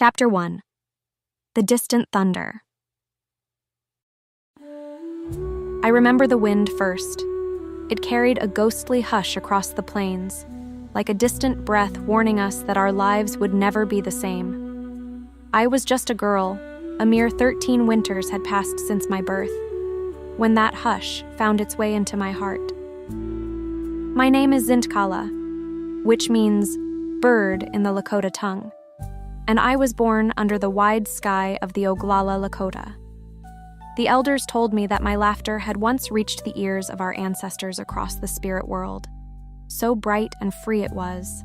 Chapter 1. The Distant Thunder. I remember the wind first. It carried a ghostly hush across the plains, like a distant breath warning us that our lives would never be the same. I was just a girl. A mere 13 winters had passed since my birth, when that hush found its way into my heart. My name is Zintkala, which means bird in the Lakota tongue, and I was born under the wide sky of the Oglala Lakota. The elders told me that my laughter had once reached the ears of our ancestors across the spirit world. So bright and free it was.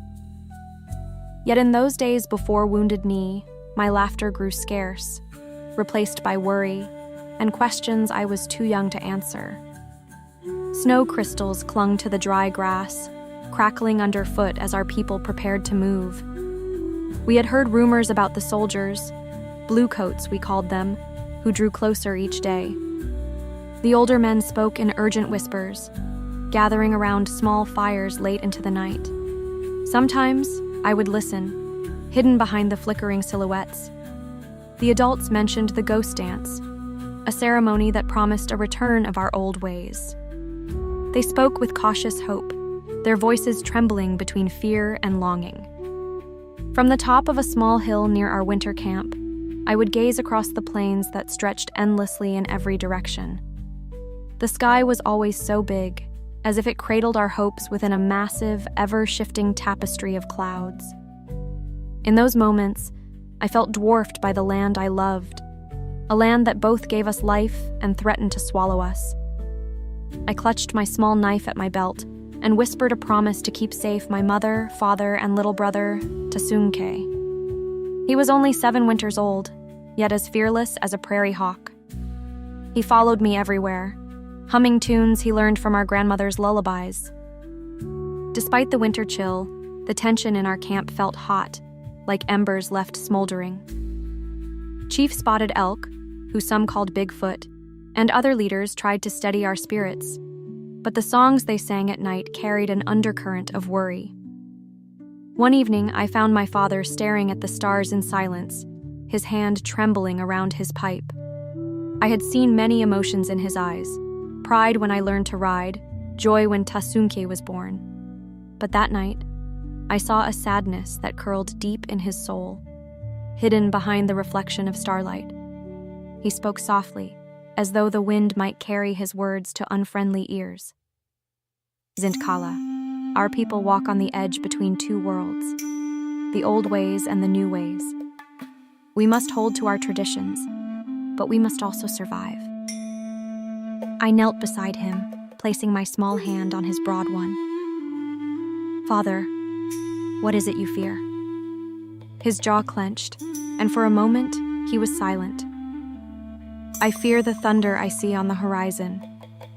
Yet in those days before Wounded Knee, my laughter grew scarce, replaced by worry and questions I was too young to answer. Snow crystals clung to the dry grass, crackling underfoot as our people prepared to move. We had heard rumors about the soldiers, bluecoats we called them, who drew closer each day. The older men spoke in urgent whispers, gathering around small fires late into the night. Sometimes I would listen, hidden behind the flickering silhouettes. The adults mentioned the ghost dance, a ceremony that promised a return of our old ways. They spoke with cautious hope, their voices trembling between fear and longing. From the top of a small hill near our winter camp, I would gaze across the plains that stretched endlessly in every direction. The sky was always so big, as if it cradled our hopes within a massive, ever-shifting tapestry of clouds. In those moments, I felt dwarfed by the land I loved, a land that both gave us life and threatened to swallow us. I clutched my small knife at my belt and whispered a promise to keep safe my mother, father, and little brother, Tasunke. He was only 7 winters old, yet as fearless as a prairie hawk. He followed me everywhere, humming tunes he learned from our grandmother's lullabies. Despite the winter chill, the tension in our camp felt hot, like embers left smoldering. Chief Spotted Elk, who some called Bigfoot, and other leaders tried to steady our spirits, but the songs they sang at night carried an undercurrent of worry. One evening, I found my father staring at the stars in silence, his hand trembling around his pipe. I had seen many emotions in his eyes, pride when I learned to ride, joy when Tasunke was born. But that night, I saw a sadness that curled deep in his soul, hidden behind the reflection of starlight. He spoke softly, as though the wind might carry his words to unfriendly ears. Zintkala, our people walk on the edge between 2 worlds, the old ways and the new ways. We must hold to our traditions, but we must also survive. I knelt beside him, placing my small hand on his broad one. Father, what is it you fear? His jaw clenched, and for a moment, he was silent. I fear the thunder I see on the horizon,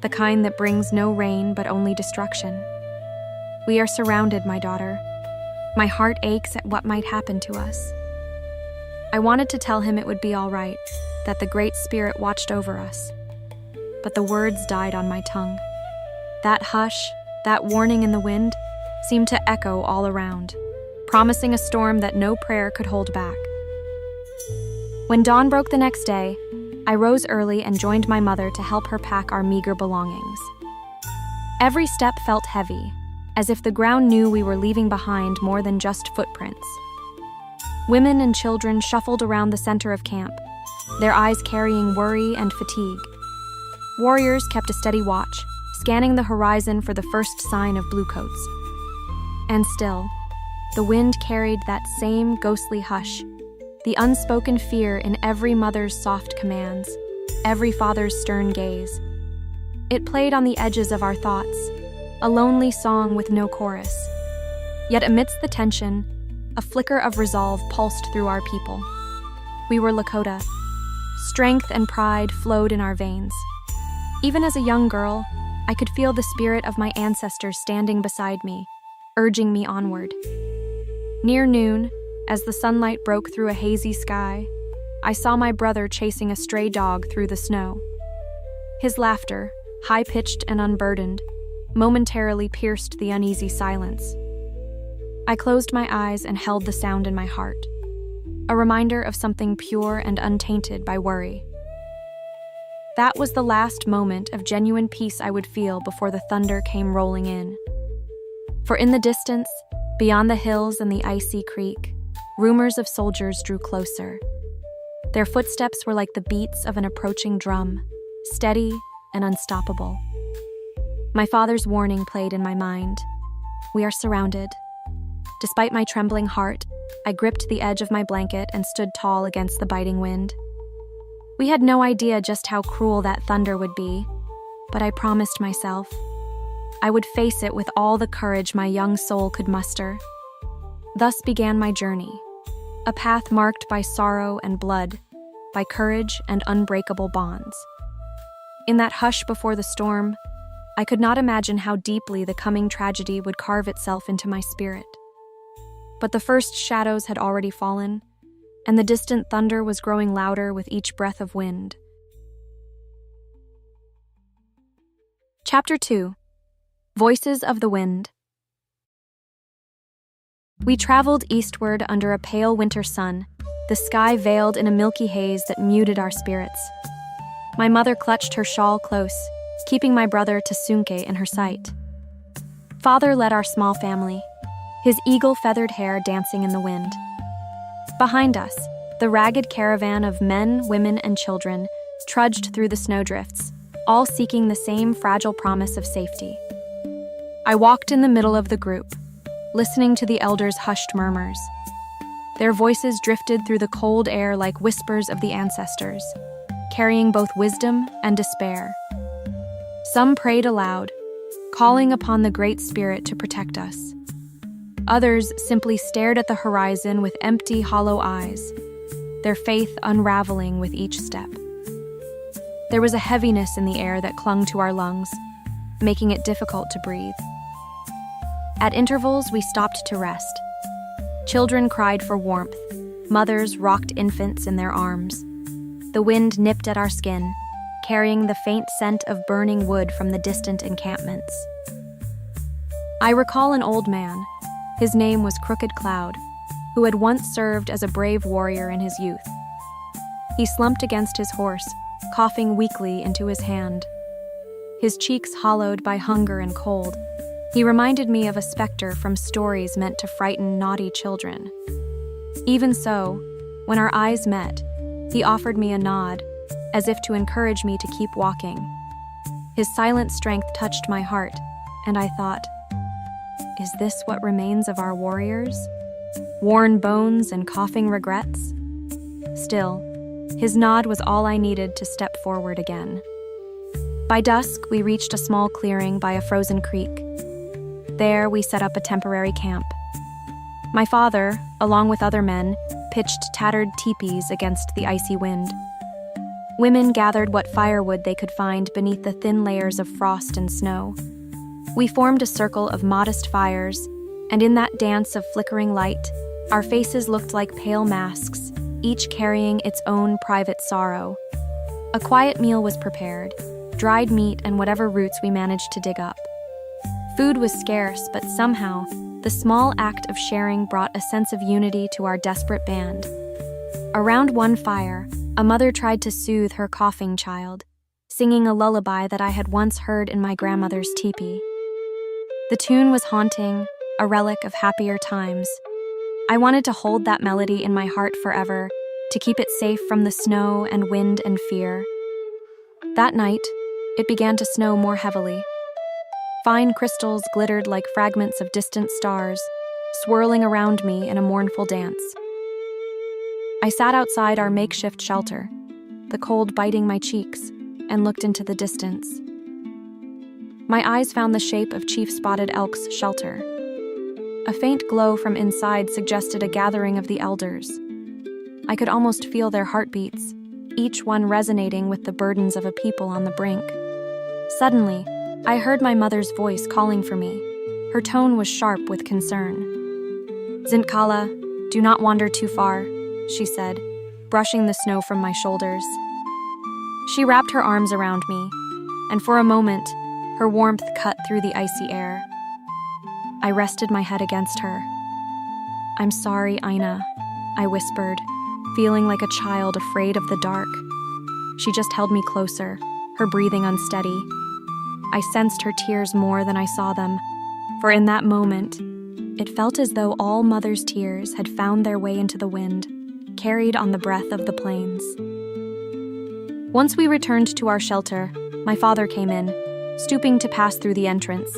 the kind that brings no rain but only destruction. We are surrounded, my daughter. My heart aches at what might happen to us. I wanted to tell him it would be all right, that the Great Spirit watched over us. But the words died on my tongue. That hush, that warning in the wind, seemed to echo all around, promising a storm that no prayer could hold back. When dawn broke the next day, I rose early and joined my mother to help her pack our meager belongings. Every step felt heavy, as if the ground knew we were leaving behind more than just footprints. Women and children shuffled around the center of camp, their eyes carrying worry and fatigue. Warriors kept a steady watch, scanning the horizon for the first sign of bluecoats. And still, the wind carried that same ghostly hush, the unspoken fear in every mother's soft commands, every father's stern gaze. It played on the edges of our thoughts, a lonely song with no chorus. Yet amidst the tension, a flicker of resolve pulsed through our people. We were Lakota. Strength and pride flowed in our veins. Even as a young girl, I could feel the spirit of my ancestors standing beside me, urging me onward. Near noon, as the sunlight broke through a hazy sky, I saw my brother chasing a stray dog through the snow. His laughter, high-pitched and unburdened, momentarily pierced the uneasy silence. I closed my eyes and held the sound in my heart. a reminder of something pure and untainted by worry. That was the last moment of genuine peace I would feel before the thunder came rolling in. For in the distance, beyond the hills and the icy creek, rumors of soldiers drew closer. Their footsteps were like the beats of an approaching drum, steady and unstoppable. My father's warning played in my mind. We are surrounded. Despite my trembling heart, I gripped the edge of my blanket and stood tall against the biting wind. We had no idea just how cruel that thunder would be, but I promised myself I would face it with all the courage my young soul could muster. Thus began my journey, a path marked by sorrow and blood, by courage and unbreakable bonds. In that hush before the storm, I could not imagine how deeply the coming tragedy would carve itself into my spirit. But the first shadows had already fallen, and the distant thunder was growing louder with each breath of wind. Chapter 2: Voices of the Wind. We traveled eastward under a pale winter sun, the sky veiled in a milky haze that muted our spirits. My mother clutched her shawl close, keeping my brother Tsunke in her sight. Father led our small family, his eagle-feathered hair dancing in the wind. Behind us, the ragged caravan of men, women, and children trudged through the snowdrifts, all seeking the same fragile promise of safety. I walked in the middle of the group, listening to the elders' hushed murmurs. Their voices drifted through the cold air like whispers of the ancestors, carrying both wisdom and despair. Some prayed aloud, calling upon the Great Spirit to protect us. Others simply stared at the horizon with empty, hollow eyes, their faith unraveling with each step. There was a heaviness in the air that clung to our lungs, making it difficult to breathe. At intervals, we stopped to rest. Children cried for warmth. Mothers rocked infants in their arms. The wind nipped at our skin, carrying the faint scent of burning wood from the distant encampments. I recall an old man. His name was Crooked Cloud, who had once served as a brave warrior in his youth. He slumped against his horse, coughing weakly into his hand. His cheeks hollowed by hunger and cold, he reminded me of a specter from stories meant to frighten naughty children. Even so, when our eyes met, he offered me a nod, as if to encourage me to keep walking. His silent strength touched my heart, and I thought, is this what remains of our warriors? Worn bones and coughing regrets? Still, his nod was all I needed to step forward again. By dusk, we reached a small clearing by a frozen creek. There, we set up a temporary camp. My father, along with other men, pitched tattered teepees against the icy wind. Women gathered what firewood they could find beneath the thin layers of frost and snow. We formed a circle of modest fires, and in that dance of flickering light, our faces looked like pale masks, each carrying its own private sorrow. A quiet meal was prepared, dried meat and whatever roots we managed to dig up. Food was scarce, but somehow, the small act of sharing brought a sense of unity to our desperate band. Around one fire, a mother tried to soothe her coughing child, singing a lullaby that I had once heard in my grandmother's teepee. The tune was haunting, a relic of happier times. I wanted to hold that melody in my heart forever, to keep it safe from the snow and wind and fear. That night, it began to snow more heavily. Fine crystals glittered like fragments of distant stars, swirling around me in a mournful dance. I sat outside our makeshift shelter, the cold biting my cheeks, and looked into the distance. My eyes found the shape of Chief Spotted Elk's shelter. A faint glow from inside suggested a gathering of the elders. I could almost feel their heartbeats, each one resonating with the burdens of a people on the brink. Suddenly, I heard my mother's voice calling for me. Her tone was sharp with concern. "Zintkala, do not wander too far," she said, brushing the snow from my shoulders. She wrapped her arms around me, and for a moment, her warmth cut through the icy air. I rested my head against her. "I'm sorry, Aina," I whispered, feeling like a child afraid of the dark. She just held me closer, her breathing unsteady. I sensed her tears more than I saw them, for in that moment, it felt as though all Mother's tears had found their way into the wind, carried on the breath of the plains. Once we returned to our shelter, my father came in, stooping to pass through the entrance.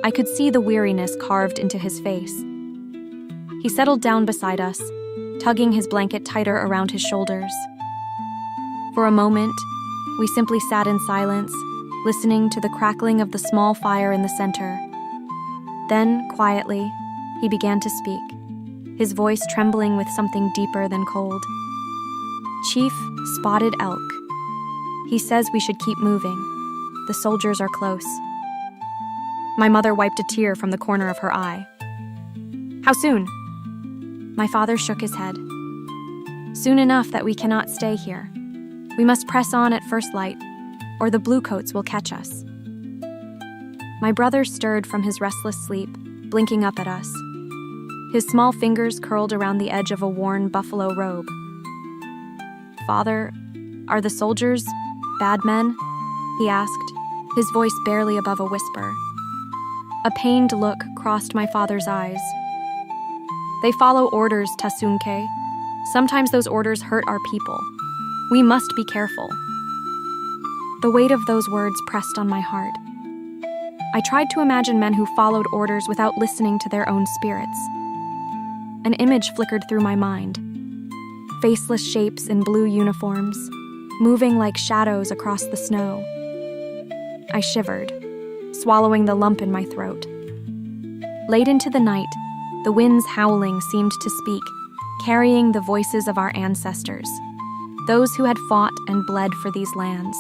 I could see the weariness carved into his face. He settled down beside us, tugging his blanket tighter around his shoulders. For a moment, we simply sat in silence, listening to the crackling of the small fire in the center. Then, quietly, he began to speak, his voice trembling with something deeper than cold. "Chief Spotted Elk. He says we should keep moving. The soldiers are close." My mother wiped a tear from the corner of her eye. "How soon?" My father shook his head. "Soon enough that we cannot stay here. We must press on at first light, or the bluecoats will catch us." My brother stirred from his restless sleep, blinking up at us. His small fingers curled around the edge of a worn buffalo robe. "Father, are the soldiers bad men?" he asked, his voice barely above a whisper. A pained look crossed my father's eyes. "They follow orders, Tasunke. Sometimes those orders hurt our people. We must be careful." The weight of those words pressed on my heart. I tried to imagine men who followed orders without listening to their own spirits. An image flickered through my mind. Faceless shapes in blue uniforms, moving like shadows across the snow. I shivered, swallowing the lump in my throat. Late into the night, the wind's howling seemed to speak, carrying the voices of our ancestors, those who had fought and bled for these lands.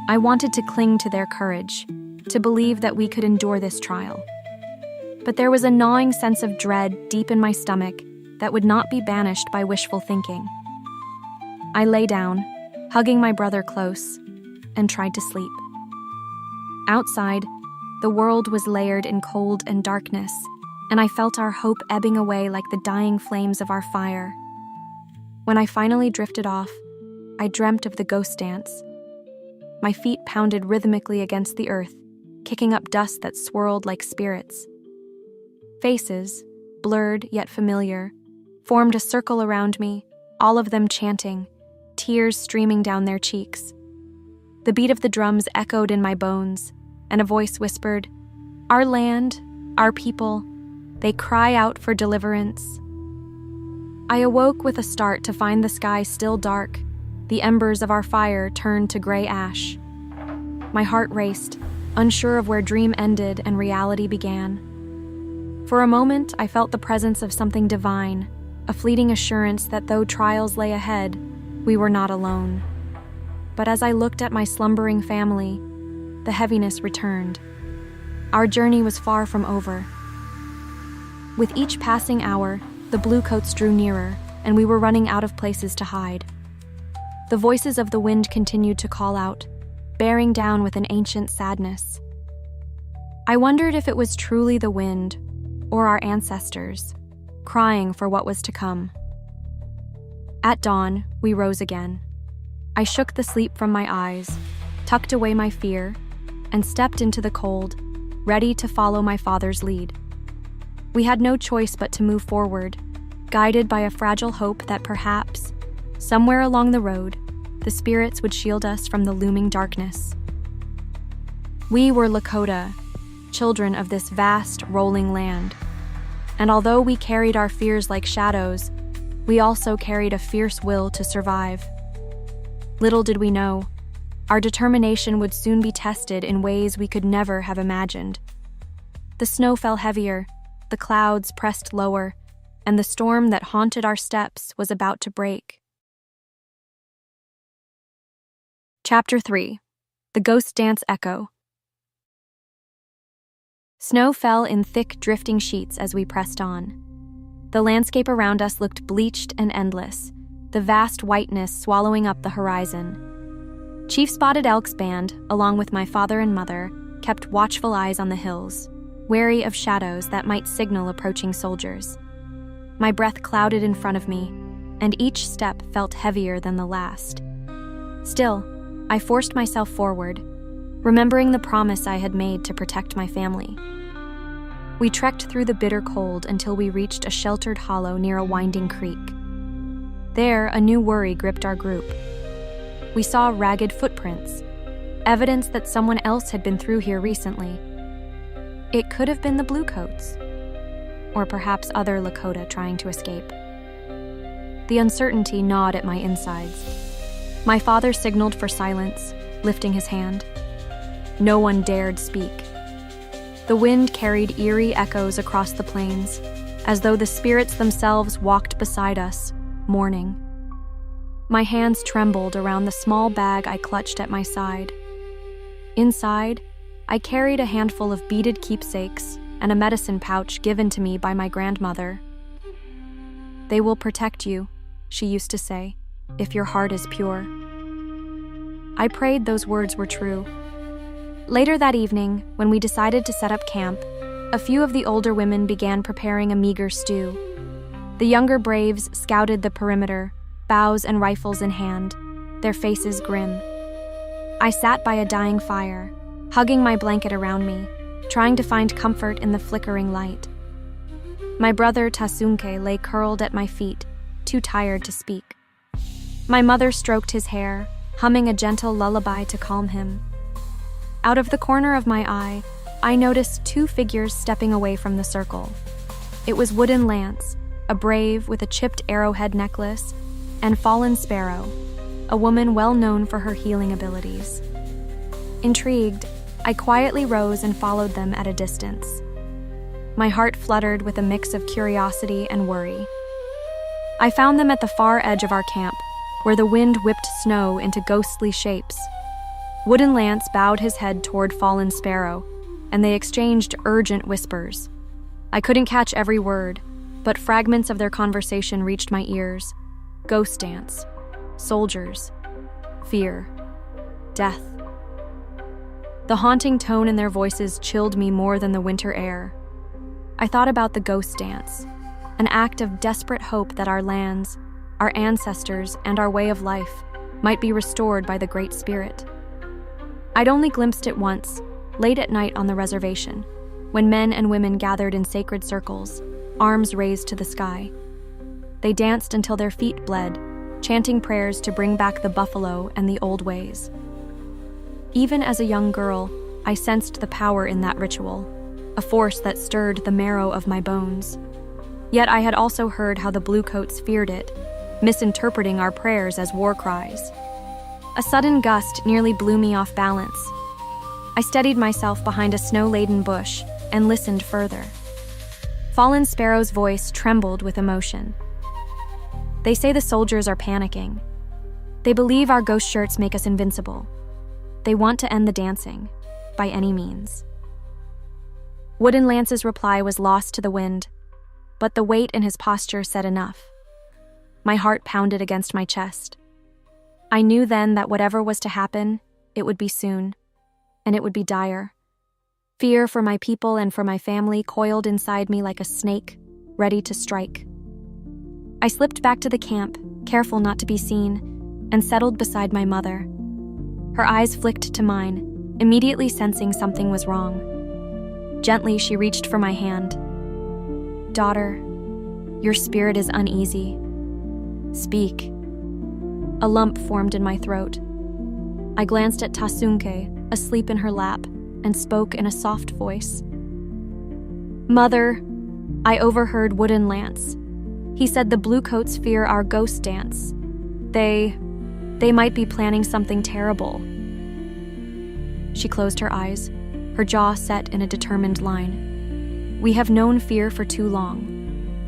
I wanted to cling to their courage, to believe that we could endure this trial. But there was a gnawing sense of dread deep in my stomach that would not be banished by wishful thinking. I lay down, hugging my brother close, and tried to sleep. Outside, the world was layered in cold and darkness, and I felt our hope ebbing away like the dying flames of our fire. When I finally drifted off, I dreamt of the ghost dance. My feet pounded rhythmically against the earth, kicking up dust that swirled like spirits. Faces, blurred yet familiar, formed a circle around me, all of them chanting, tears streaming down their cheeks. The beat of the drums echoed in my bones, and a voice whispered, "Our land, our people, they cry out for deliverance." I awoke with a start to find the sky still dark, the embers of our fire turned to gray ash. My heart raced, unsure of where dream ended and reality began. For a moment, I felt the presence of something divine, a fleeting assurance that though trials lay ahead, we were not alone. But as I looked at my slumbering family, the heaviness returned. Our journey was far from over. With each passing hour, the bluecoats drew nearer, and we were running out of places to hide. The voices of the wind continued to call out, bearing down with an ancient sadness. I wondered if it was truly the wind, or our ancestors, crying for what was to come. At dawn, we rose again. I shook the sleep from my eyes, tucked away my fear, and stepped into the cold, ready to follow my father's lead. We had no choice but to move forward, guided by a fragile hope that perhaps, somewhere along the road, the spirits would shield us from the looming darkness. We were Lakota, children of this vast, rolling land. And although we carried our fears like shadows, we also carried a fierce will to survive. Little did we know, our determination would soon be tested in ways we could never have imagined. The snow fell heavier, the clouds pressed lower, and the storm that haunted our steps was about to break. Chapter 3. The Ghost Dance Echo. Snow fell in thick, drifting sheets as we pressed on. The landscape around us looked bleached and endless, the vast whiteness swallowing up the horizon. Chief Spotted Elk's band, along with my father and mother, kept watchful eyes on the hills, wary of shadows that might signal approaching soldiers. My breath clouded in front of me, and each step felt heavier than the last. Still, I forced myself forward, remembering the promise I had made to protect my family. We trekked through the bitter cold until we reached a sheltered hollow near a winding creek. There, a new worry gripped our group. We saw ragged footprints, evidence that someone else had been through here recently. It could have been the Bluecoats, or perhaps other Lakota trying to escape. The uncertainty gnawed at my insides. My father signaled for silence, lifting his hand. No one dared speak. The wind carried eerie echoes across the plains, as though the spirits themselves walked beside us, mourning. My hands trembled around the small bag I clutched at my side. Inside, I carried a handful of beaded keepsakes and a medicine pouch given to me by my grandmother. "They will protect you," she used to say, "if your heart is pure." I prayed those words were true. Later that evening, when we decided to set up camp, a few of the older women began preparing a meager stew. The younger braves scouted the perimeter, bows and rifles in hand, their faces grim. I sat by a dying fire, hugging my blanket around me, trying to find comfort in the flickering light. My brother Tasunke lay curled at my feet, too tired to speak. My mother stroked his hair, humming a gentle lullaby to calm him. Out of the corner of my eye, I noticed two figures stepping away from the circle. It was Wounded Lance, a brave with a chipped arrowhead necklace, and Fallen Sparrow, a woman well known for her healing abilities. Intrigued, I quietly rose and followed them at a distance. My heart fluttered with a mix of curiosity and worry. I found them at the far edge of our camp, where the wind whipped snow into ghostly shapes. Wounded Lance bowed his head toward Fallen Sparrow, and they exchanged urgent whispers. I couldn't catch every word, but fragments of their conversation reached my ears. Ghost dance, soldiers, fear, death. The haunting tone in their voices chilled me more than the winter air. I thought about the ghost dance, an act of desperate hope that our lands, our ancestors, and our way of life might be restored by the Great Spirit. I'd only glimpsed it once, late at night on the reservation, when men and women gathered in sacred circles, arms raised to the sky. They danced until their feet bled, chanting prayers to bring back the buffalo and the old ways. Even as a young girl, I sensed the power in that ritual, a force that stirred the marrow of my bones. Yet I had also heard how the Bluecoats feared it, misinterpreting our prayers as war cries. A sudden gust nearly blew me off balance. I steadied myself behind a snow-laden bush and listened further. Fallen Sparrow's voice trembled with emotion. "They say the soldiers are panicking. They believe our ghost shirts make us invincible. They want to end the dancing, by any means." Wounded Lance's reply was lost to the wind, but the weight in his posture said enough. My heart pounded against my chest. I knew then that whatever was to happen, it would be soon, and it would be dire. Fear for my people and for my family coiled inside me like a snake, ready to strike. I slipped back to the camp, careful not to be seen, and settled beside my mother. Her eyes flicked to mine, immediately sensing something was wrong. Gently, she reached for my hand. "Daughter, your spirit is uneasy. Speak." A lump formed in my throat. I glanced at Tasunke, asleep in her lap, and spoke in a soft voice. "Mother," I overheard Wounded Lance. "He said the Bluecoats fear our ghost dance. They might be planning something terrible." She closed her eyes, her jaw set in a determined line. "We have known fear for too long,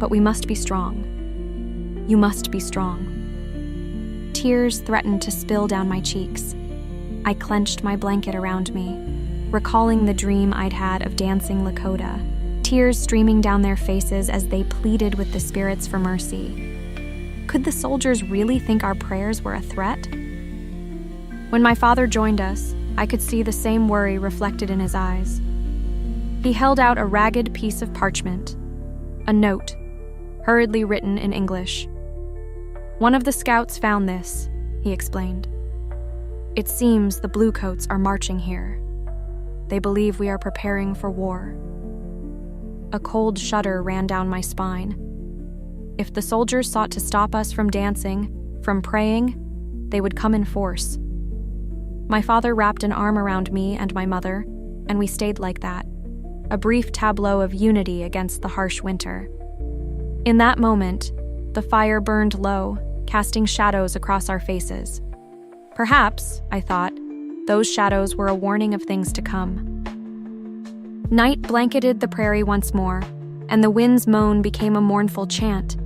but we must be strong. You must be strong." Tears threatened to spill down my cheeks. I clenched my blanket around me, recalling the dream I'd had of dancing Lakota, tears streaming down their faces as they pleaded with the spirits for mercy. Could the soldiers really think our prayers were a threat? When my father joined us, I could see the same worry reflected in his eyes. He held out a ragged piece of parchment, a note, hurriedly written in English. "One of the scouts found this," he explained. "It seems the Bluecoats are marching here. They believe we are preparing for war." A cold shudder ran down my spine. If the soldiers sought to stop us from dancing, from praying, they would come in force. My father wrapped an arm around me and my mother, and we stayed like that, a brief tableau of unity against the harsh winter. In that moment, the fire burned low, casting shadows across our faces. Perhaps, I thought, those shadows were a warning of things to come. Night blanketed the prairie once more, and the wind's moan became a mournful chant.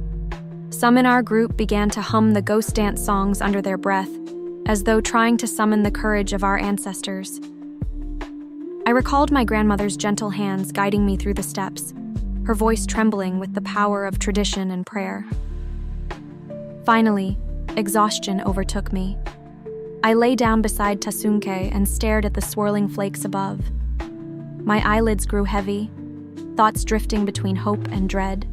Some in our group began to hum the ghost dance songs under their breath, as though trying to summon the courage of our ancestors. I recalled my grandmother's gentle hands guiding me through the steps, her voice trembling with the power of tradition and prayer. Finally, exhaustion overtook me. I lay down beside Tasunke and stared at the swirling flakes above. My eyelids grew heavy, thoughts drifting between hope and dread.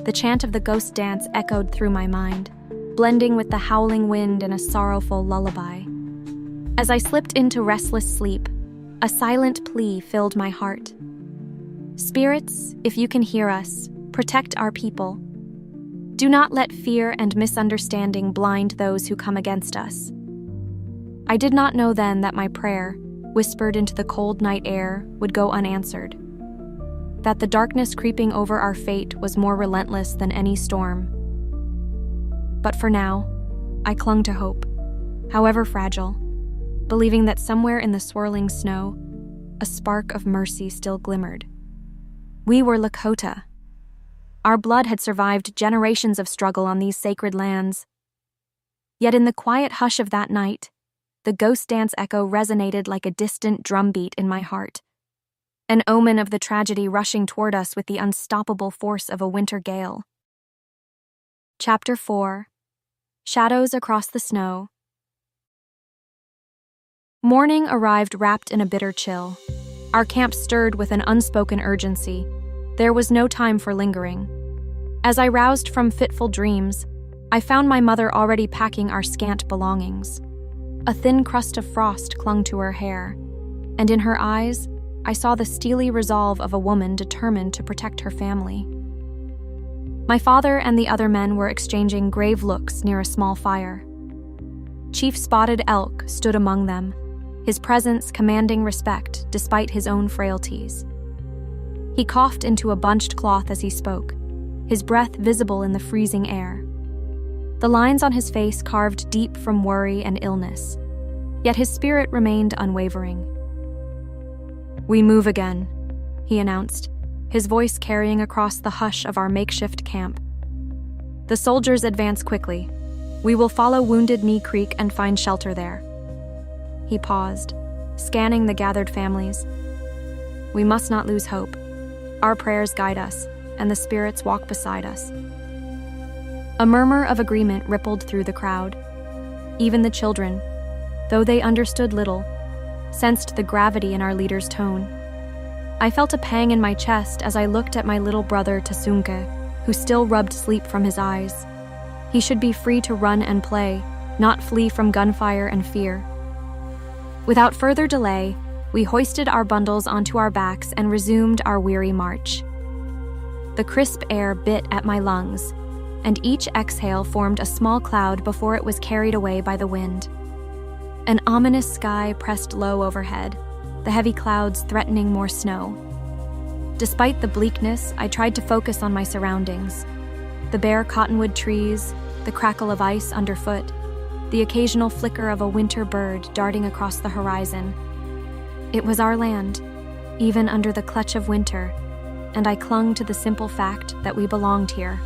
The chant of the ghost dance echoed through my mind, blending with the howling wind in a sorrowful lullaby. As I slipped into restless sleep, a silent plea filled my heart. "Spirits, if you can hear us, protect our people. Do not let fear and misunderstanding blind those who come against us." I did not know then that my prayer, whispered into the cold night air, would go unanswered. That the darkness creeping over our fate was more relentless than any storm. But for now, I clung to hope, however fragile, believing that somewhere in the swirling snow, a spark of mercy still glimmered. We were Lakota. Our blood had survived generations of struggle on these sacred lands. Yet in the quiet hush of that night, the ghost dance echo resonated like a distant drumbeat in my heart, an omen of the tragedy rushing toward us with the unstoppable force of a winter gale. Chapter 4. Shadows Across the Snow. Morning arrived wrapped in a bitter chill. Our camp stirred with an unspoken urgency. There was no time for lingering. As I roused from fitful dreams, I found my mother already packing our scant belongings. A thin crust of frost clung to her hair, and in her eyes, I saw the steely resolve of a woman determined to protect her family. My father and the other men were exchanging grave looks near a small fire. Chief Spotted Elk stood among them, his presence commanding respect despite his own frailties. He coughed into a bunched cloth as he spoke, his breath visible in the freezing air. The lines on his face carved deep from worry and illness, yet his spirit remained unwavering. "We move again," he announced, his voice carrying across the hush of our makeshift camp. "The soldiers advance quickly. We will follow Wounded Knee Creek and find shelter there." He paused, scanning the gathered families. "We must not lose hope. Our prayers guide us, and the spirits walk beside us." A murmur of agreement rippled through the crowd. Even the children, though they understood little, sensed the gravity in our leader's tone. I felt a pang in my chest as I looked at my little brother Tasunke, who still rubbed sleep from his eyes. He should be free to run and play, not flee from gunfire and fear. Without further delay, we hoisted our bundles onto our backs and resumed our weary march. The crisp air bit at my lungs, and each exhale formed a small cloud before it was carried away by the wind. An ominous sky pressed low overhead, the heavy clouds threatening more snow. Despite the bleakness, I tried to focus on my surroundings. The bare cottonwood trees, the crackle of ice underfoot, the occasional flicker of a winter bird darting across the horizon. It was our land, even under the clutch of winter, and I clung to the simple fact that we belonged here.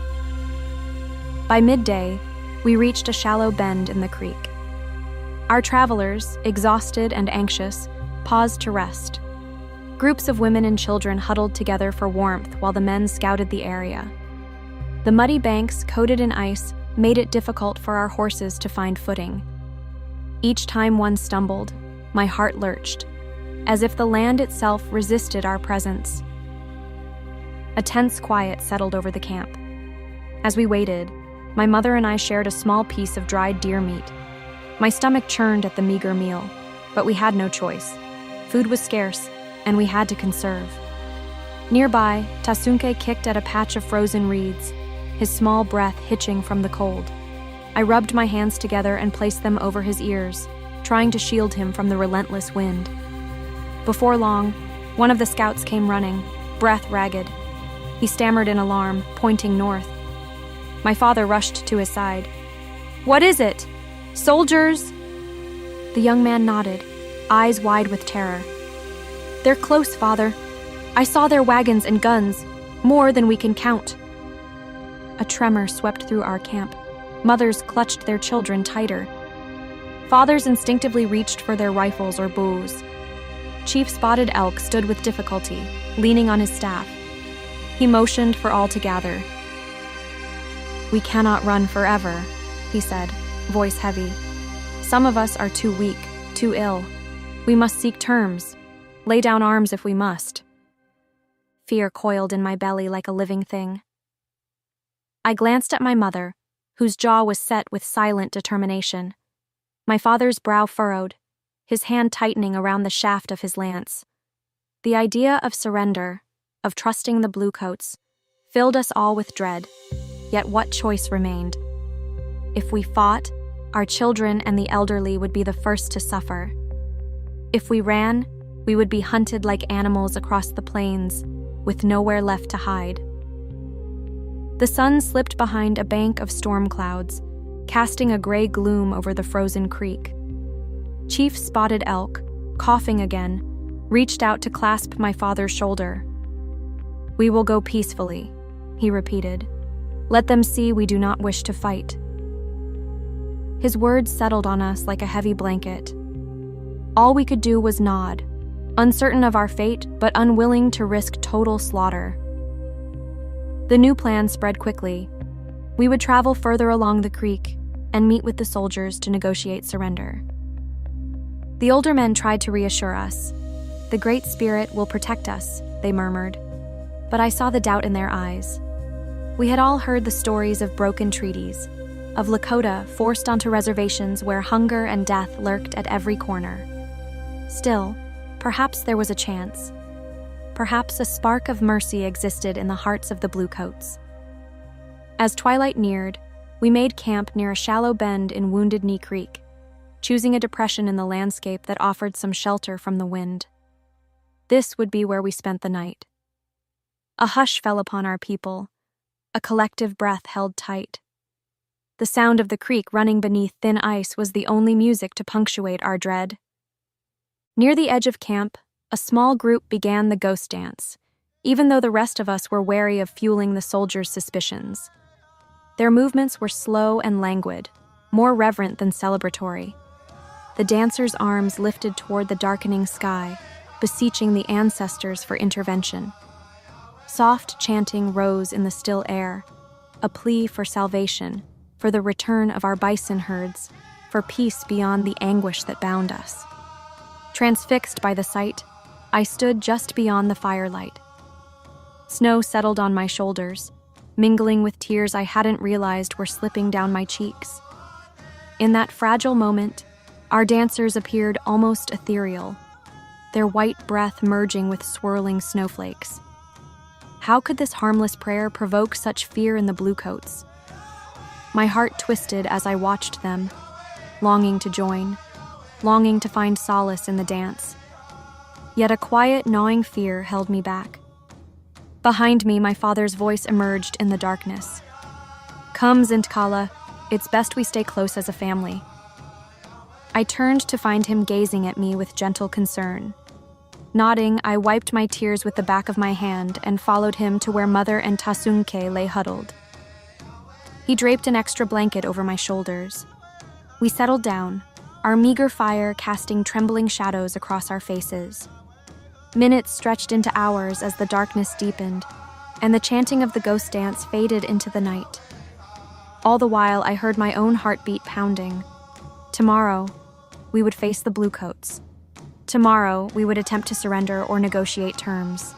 By midday, we reached a shallow bend in the creek. Our travelers, exhausted and anxious, paused to rest. Groups of women and children huddled together for warmth while the men scouted the area. The muddy banks, coated in ice, made it difficult for our horses to find footing. Each time one stumbled, my heart lurched, as if the land itself resisted our presence. A tense quiet settled over the camp. As we waited, My mother and I shared a small piece of dried deer meat. My stomach churned at the meager meal, but we had no choice. Food was scarce, and we had to conserve. Nearby, Tasunke kicked at a patch of frozen reeds, his small breath hitching from the cold. I rubbed my hands together and placed them over his ears, trying to shield him from the relentless wind. Before long, one of the scouts came running, breath ragged. He stammered in alarm, pointing north. My father rushed to his side. "What is it? Soldiers?" The young man nodded, eyes wide with terror. "They're close, father. I saw their wagons and guns, more than we can count." A tremor swept through our camp. Mothers clutched their children tighter. Fathers instinctively reached for their rifles or bows. Chief Spotted Elk stood with difficulty, leaning on his staff. He motioned for all to gather. "We cannot run forever," he said, voice heavy. "Some of us are too weak, too ill. We must seek terms, lay down arms if we must." Fear coiled in my belly like a living thing. I glanced at my mother, whose jaw was set with silent determination. My father's brow furrowed, his hand tightening around the shaft of his lance. The idea of surrender, of trusting the bluecoats, filled us all with dread, yet what choice remained? If we fought, our children and the elderly would be the first to suffer. If we ran, we would be hunted like animals across the plains, with nowhere left to hide. The sun slipped behind a bank of storm clouds, casting a gray gloom over the frozen creek. Chief Spotted Elk, coughing again, reached out to clasp my father's shoulder. "We will go peacefully," he repeated. "Let them see we do not wish to fight." His words settled on us like a heavy blanket. All we could do was nod, uncertain of our fate but unwilling to risk total slaughter. The new plan spread quickly. We would travel further along the creek and meet with the soldiers to negotiate surrender. The older men tried to reassure us. "The Great Spirit will protect us," they murmured, but I saw the doubt in their eyes. We had all heard the stories of broken treaties, of Lakota forced onto reservations where hunger and death lurked at every corner. Still, perhaps there was a chance. Perhaps a spark of mercy existed in the hearts of the Bluecoats. As twilight neared, we made camp near a shallow bend in Wounded Knee Creek, choosing a depression in the landscape that offered some shelter from the wind. This would be where we spent the night. A hush fell upon our people, a collective breath held tight. The sound of the creek running beneath thin ice was the only music to punctuate our dread. Near the edge of camp, a small group began the ghost dance, even though the rest of us were wary of fueling the soldiers' suspicions. Their movements were slow and languid, more reverent than celebratory. The dancers' arms lifted toward the darkening sky, beseeching the ancestors for intervention. Soft chanting rose in the still air, a plea for salvation, for the return of our bison herds, for peace beyond the anguish that bound us. Transfixed by the sight, I stood just beyond the firelight. Snow settled on my shoulders, mingling with tears I hadn't realized were slipping down my cheeks. In that fragile moment, our dancers appeared almost ethereal, their white breath merging with swirling snowflakes. How could this harmless prayer provoke such fear in the Bluecoats? My heart twisted as I watched them, longing to join, longing to find solace in the dance. Yet a quiet, gnawing fear held me back. Behind me, my father's voice emerged in the darkness. "Come, Zintkala, it's best we stay close as a family." I turned to find him gazing at me with gentle concern. Nodding, I wiped my tears with the back of my hand and followed him to where Mother and Tasunke lay huddled. He draped an extra blanket over my shoulders. We settled down, our meager fire casting trembling shadows across our faces. Minutes stretched into hours as the darkness deepened, and the chanting of the ghost dance faded into the night. All the while, I heard my own heartbeat pounding. Tomorrow, we would face the Bluecoats. Tomorrow, we would attempt to surrender or negotiate terms.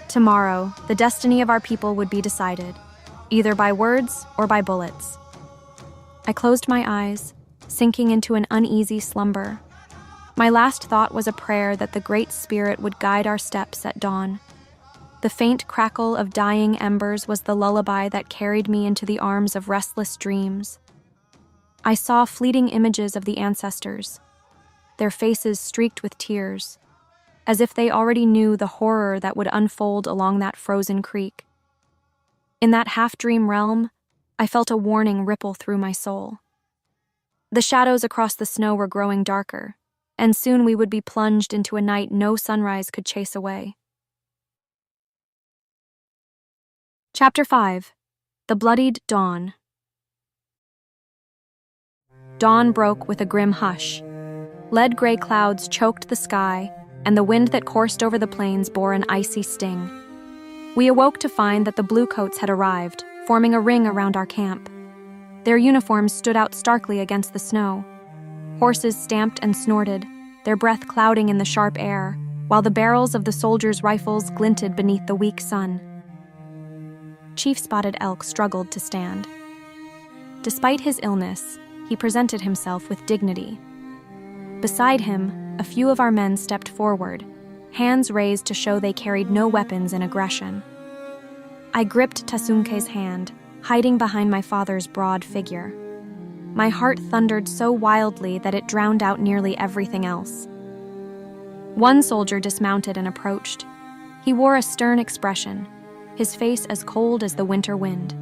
Tomorrow, the destiny of our people would be decided, either by words or by bullets. I closed my eyes, sinking into an uneasy slumber. My last thought was a prayer that the Great Spirit would guide our steps at dawn. The faint crackle of dying embers was the lullaby that carried me into the arms of restless dreams. I saw fleeting images of the ancestors, their faces streaked with tears, as if they already knew the horror that would unfold along that frozen creek. In that half-dream realm, I felt a warning ripple through my soul. The shadows across the snow were growing darker, and soon we would be plunged into a night no sunrise could chase away. Chapter 5. The Bloodied Dawn. Dawn broke with a grim hush. Lead-gray clouds choked the sky, and the wind that coursed over the plains bore an icy sting. We awoke to find that the bluecoats had arrived, forming a ring around our camp. Their uniforms stood out starkly against the snow. Horses stamped and snorted, their breath clouding in the sharp air, while the barrels of the soldiers' rifles glinted beneath the weak sun. Chief Spotted Elk struggled to stand. Despite his illness, he presented himself with dignity. Beside him, a few of our men stepped forward, hands raised to show they carried no weapons in aggression. I gripped Tasunke's hand, hiding behind my father's broad figure. My heart thundered so wildly that it drowned out nearly everything else. One soldier dismounted and approached. He wore a stern expression, his face as cold as the winter wind.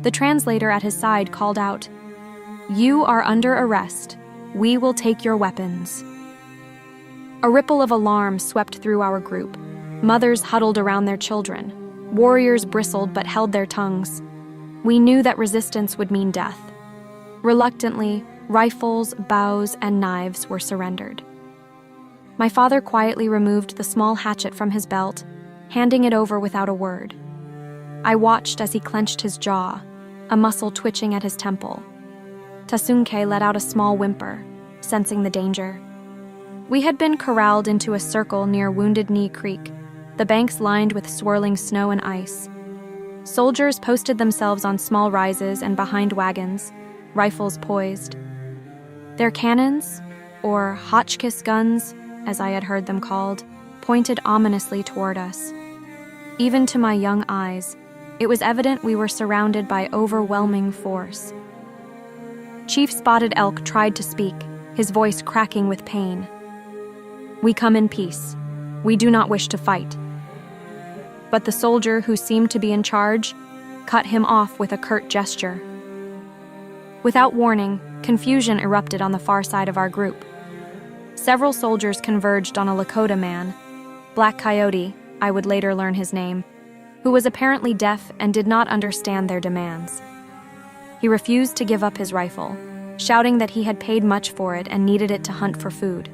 The translator at his side called out, "You are under arrest. We will take your weapons." A ripple of alarm swept through our group. Mothers huddled around their children. Warriors bristled but held their tongues. We knew that resistance would mean death. Reluctantly, rifles, bows, and knives were surrendered. My father quietly removed the small hatchet from his belt, handing it over without a word. I watched as he clenched his jaw, a muscle twitching at his temple. Tasunke let out a small whimper, sensing the danger. We had been corralled into a circle near Wounded Knee Creek, the banks lined with swirling snow and ice. Soldiers posted themselves on small rises and behind wagons, rifles poised. Their cannons, or Hotchkiss guns, as I had heard them called, pointed ominously toward us. Even to my young eyes, it was evident we were surrounded by overwhelming force. Chief Spotted Elk tried to speak, his voice cracking with pain. "We come in peace. We do not wish to fight." But the soldier who seemed to be in charge cut him off with a curt gesture. Without warning, confusion erupted on the far side of our group. Several soldiers converged on a Lakota man, Black Coyote, I would later learn his name, who was apparently deaf and did not understand their demands. He refused to give up his rifle, shouting that he had paid much for it and needed it to hunt for food.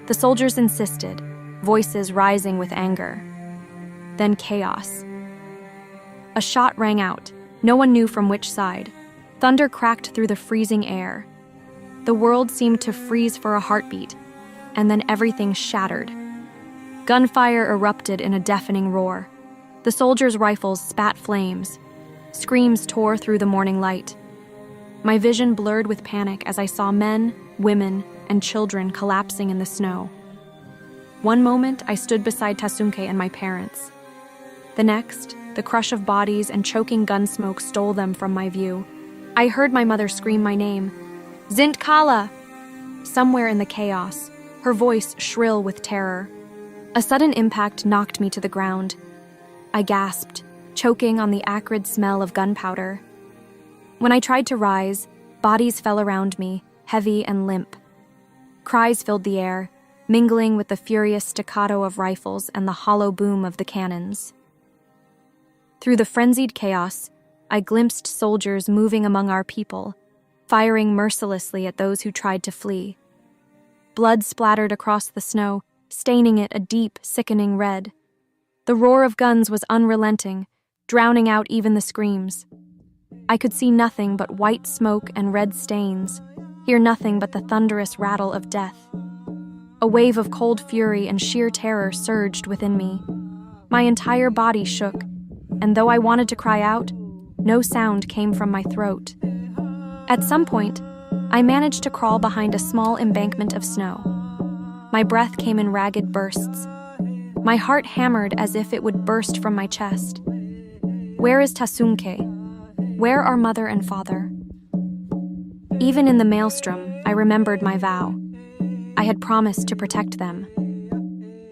The soldiers insisted, voices rising with anger. Then chaos. A shot rang out, no one knew from which side. Thunder cracked through the freezing air. The world seemed to freeze for a heartbeat, and then everything shattered. Gunfire erupted in a deafening roar. The soldiers' rifles spat flames. Screams tore through the morning light. My vision blurred with panic as I saw men, women, and children collapsing in the snow. One moment, I stood beside Tasunke and my parents. The next, the crush of bodies and choking gun smoke stole them from my view. I heard my mother scream my name, "Zint Kala!" Somewhere in the chaos, her voice shrill with terror. A sudden impact knocked me to the ground. I gasped, choking on the acrid smell of gunpowder. When I tried to rise, bodies fell around me, heavy and limp. Cries filled the air, mingling with the furious staccato of rifles and the hollow boom of the cannons. Through the frenzied chaos, I glimpsed soldiers moving among our people, firing mercilessly at those who tried to flee. Blood splattered across the snow, staining it a deep, sickening red. The roar of guns was unrelenting, drowning out even the screams. I could see nothing but white smoke and red stains, hear nothing but the thunderous rattle of death. A wave of cold fury and sheer terror surged within me. My entire body shook, and though I wanted to cry out, No sound came from my throat. At some point, I managed to crawl behind a small embankment of snow. My breath came in ragged bursts. My heart hammered as if it would burst from my chest. Where is Tasunke? Where are mother and father? Even in the maelstrom, I remembered my vow. I had promised to protect them.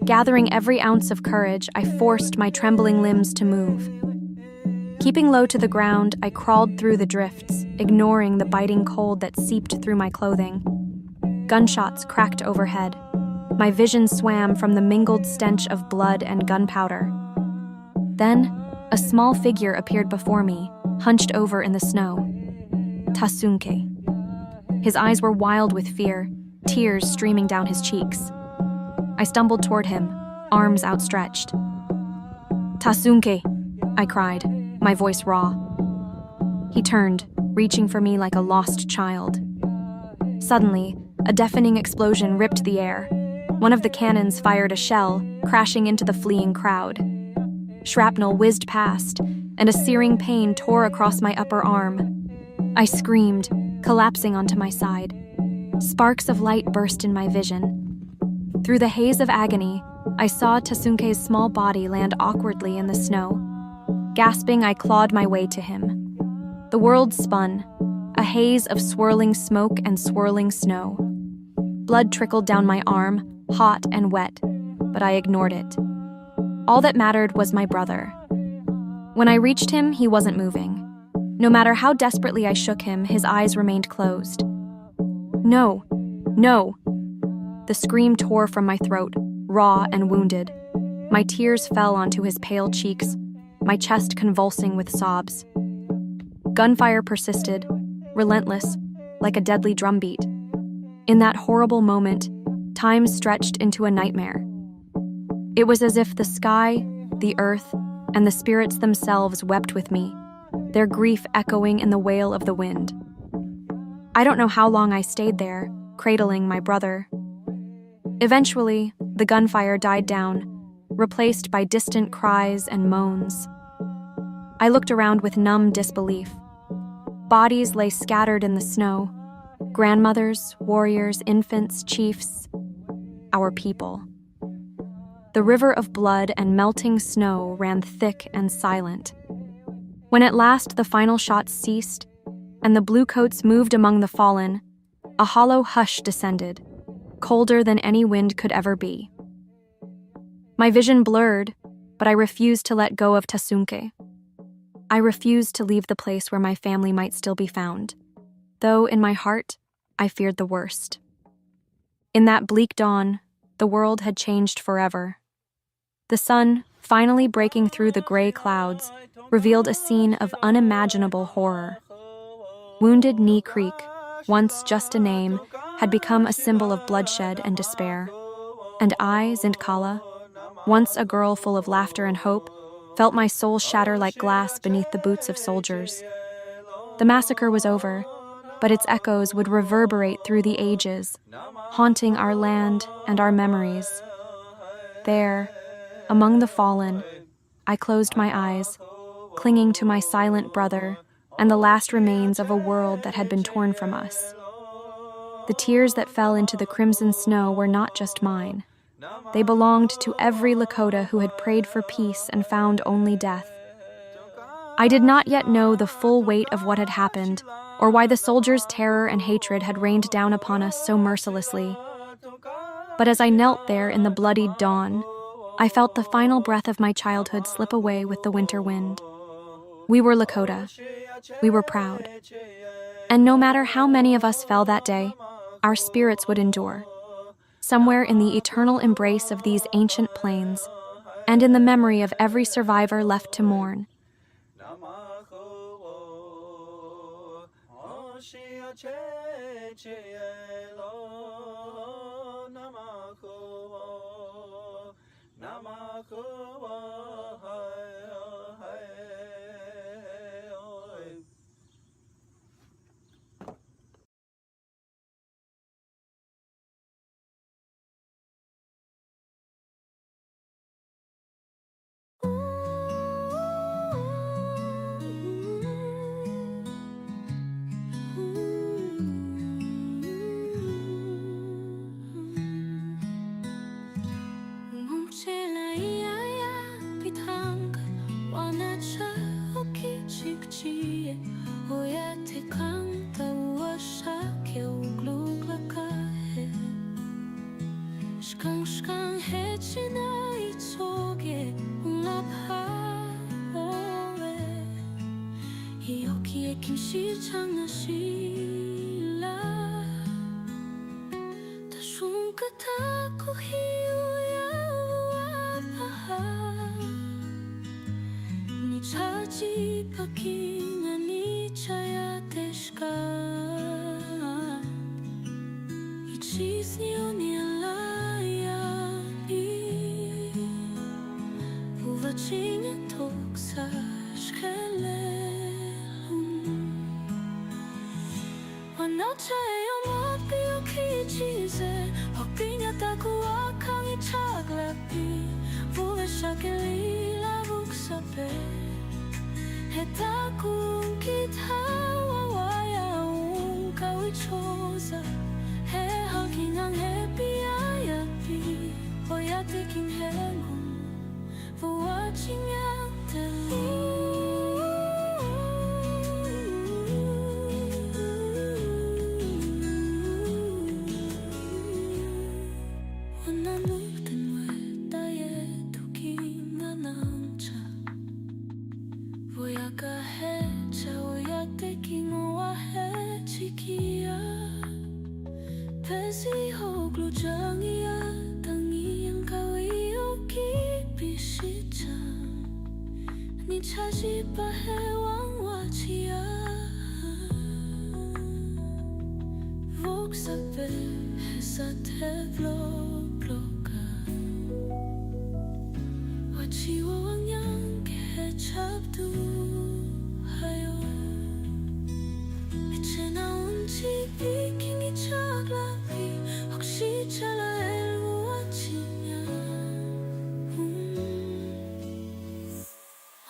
Gathering every ounce of courage, I forced my trembling limbs to move. Keeping low to the ground, I crawled through the drifts, ignoring the biting cold that seeped through my clothing. Gunshots cracked overhead. My vision swam from the mingled stench of blood and gunpowder. Then, a small figure appeared before me, hunched over in the snow. Tasunke. His eyes were wild with fear, tears streaming down his cheeks. I stumbled toward him, arms outstretched. Tasunke, I cried, my voice raw. He turned, reaching for me like a lost child. Suddenly, a deafening explosion ripped the air. One of the cannons fired a shell, crashing into the fleeing crowd. Shrapnel whizzed past, and a searing pain tore across my upper arm. I screamed, collapsing onto my side. Sparks of light burst in my vision. Through the haze of agony, I saw Tasunke's small body land awkwardly in the snow. Gasping, I clawed my way to him. The world spun, a haze of swirling smoke and swirling snow. Blood trickled down my arm, hot and wet, but I ignored it. All that mattered was my brother. When I reached him, he wasn't moving. No matter how desperately I shook him, his eyes remained closed. No, no. The scream tore from my throat, raw and wounded. My tears fell onto his pale cheeks, my chest convulsing with sobs. Gunfire persisted, relentless, like a deadly drumbeat. In that horrible moment, time stretched into a nightmare. It was as if the sky, the earth, and the spirits themselves wept with me, their grief echoing in the wail of the wind. I don't know how long I stayed there, cradling my brother. Eventually, the gunfire died down, replaced by distant cries and moans. I looked around with numb disbelief. Bodies lay scattered in the snow. Grandmothers, warriors, infants, chiefs, our people. The river of blood and melting snow ran thick and silent. When at last the final shots ceased, and the bluecoats moved among the fallen, a hollow hush descended, colder than any wind could ever be. My vision blurred, but I refused to let go of Tasunke. I refused to leave the place where my family might still be found, though in my heart, I feared the worst. In that bleak dawn, the world had changed forever. The sun, finally breaking through the gray clouds, revealed a scene of unimaginable horror. Wounded Knee Creek, once just a name, had become a symbol of bloodshed and despair. And I, Zintkala, once a girl full of laughter and hope, felt my soul shatter like glass beneath the boots of soldiers. The massacre was over, but its echoes would reverberate through the ages, haunting our land and our memories. There, among the fallen, I closed my eyes, clinging to my silent brother and the last remains of a world that had been torn from us. The tears that fell into the crimson snow were not just mine. They belonged to every Lakota who had prayed for peace and found only death. I did not yet know the full weight of what had happened, or why the soldiers' terror and hatred had rained down upon us so mercilessly. But as I knelt there in the bloodied dawn, I felt the final breath of my childhood slip away with the winter wind. We were Lakota. We were proud. And no matter how many of us fell that day, our spirits would endure. Somewhere in the eternal embrace of these ancient plains, and in the memory of every survivor left to mourn. kin shirchang na shila ta shum kata ko hiu ya wa ni chaji pakinga ni chaya teshka ichis ni alaya ni uvachinga toksa shkele Wanachayo mapio kichize Hokinya takuwa kangi chaglapi Vuve shakeli la vuksape Hetaku unkitawa waya unka wichoza He halkingang hepi ayapi Oyate king hengun Vuwachinyang telu Voyaka hecha oyate kingoa hechikia Pesi hoglu jangia tangi yang kawiyo kipishicha Ni chaji pa hewang wachia Voksape hesate vlobloka Wachiwa wangyang kehechapdu hayo Echena unchi bikingi chaglapi Hokshi chala elvu wachinya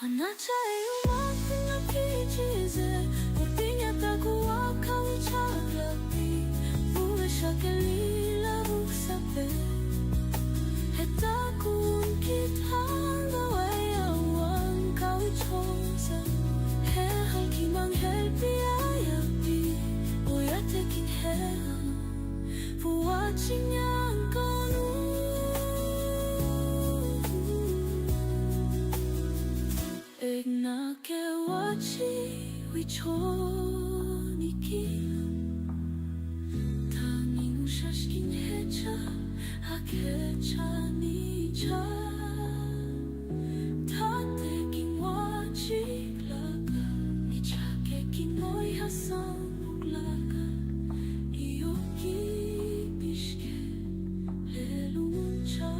Wanachayo mapinga kichize Upinya takuwa kawi chaglapi Vuve shakeli la vuksape Hetaku unkitanga waya wanka wichoza He halkimang helpi ayapi Oyate king hea Vuwachinyang kanu Egna ke wachi wichoniki Tanging ushashkin hecha Hakecha nicha Tate king wachi laga Nicha ke king moi hasan laga Iyoki bishke leluncha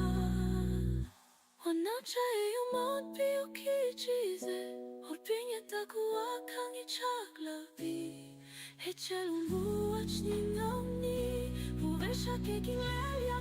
Wanacha yumot biyoki chize Orpinya takuwa kangi chaglabi Hechelun buwach ni ngamni Vuvesha ke king lelia